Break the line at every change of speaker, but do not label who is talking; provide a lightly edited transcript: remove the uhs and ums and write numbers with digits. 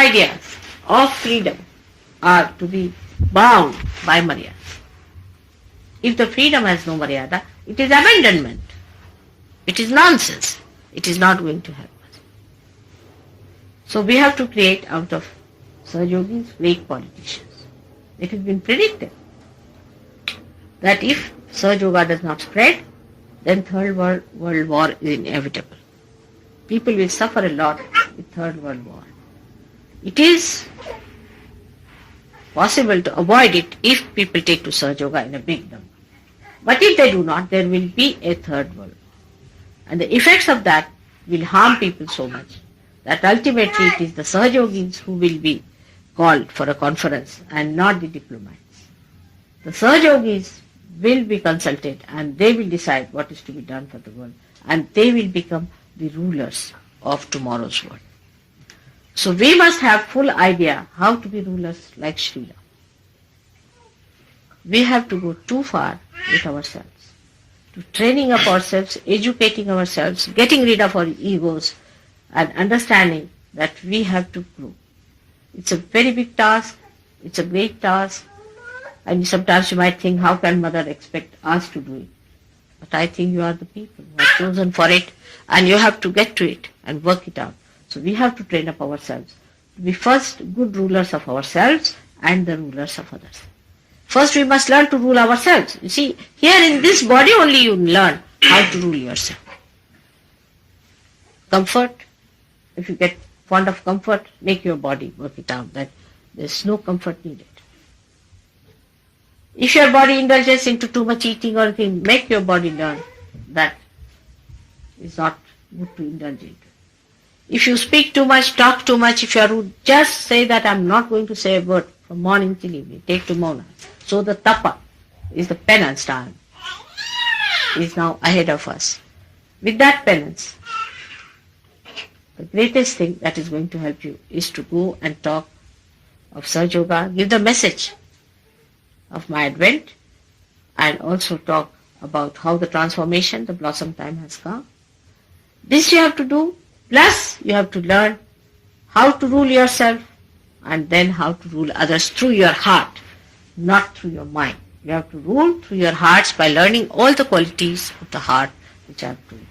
ideas of freedom are to be bound by Maryada. If the freedom has no Maryada, it is abandonment. It is nonsense. It is not going to help us. So we have to create out of Sahajogis weak politicians. It has been predicted that if Sahajoga does not spread, then Third World War is inevitable. People will suffer a lot with Third World War. It is possible to avoid it if people take to Sahajoga in a big number. But if they do not, there will be a Third World War. And the effects of that will harm people so much that ultimately it is the Sahajogis who will be called for a conference and not the diplomats. The Sahajogis will be consulted and they will decide what is to be done for the world, and they will become the rulers of tomorrow's world. So we must have full idea how to be rulers like Sri Ram. We have to go too far with ourselves, to training up ourselves, educating ourselves, getting rid of our egos, and understanding that we have to grow. It's a very big task, it's a great task, and sometimes you might think, how can Mother expect us to do it? But I think you are the people who are chosen for it, and you have to get to it and work it out. So we have to train up ourselves to be first good rulers of ourselves and the rulers of others. First we must learn to rule ourselves. You see, here in this body only you learn how to rule yourself. Comfort, if you get fond of comfort, make your body work it out that there is no comfort needed. If your body indulges into too much eating or anything, make your body learn that is not good to indulge into. If you speak too much, talk too much, if you are rude, just say that I am not going to say a word from morning till evening. Take to Mauna. So the tapa is the penance time, is now ahead of us. With that penance, the greatest thing that is going to help you is to go and talk of Sahajoga, give the message of my advent, and also talk about how the transformation, the blossom time has come. This you have to do, plus you have to learn how to rule yourself and then how to rule others through your heart, not through your mind. You have to rule through your hearts by learning all the qualities of the heart which I have told you.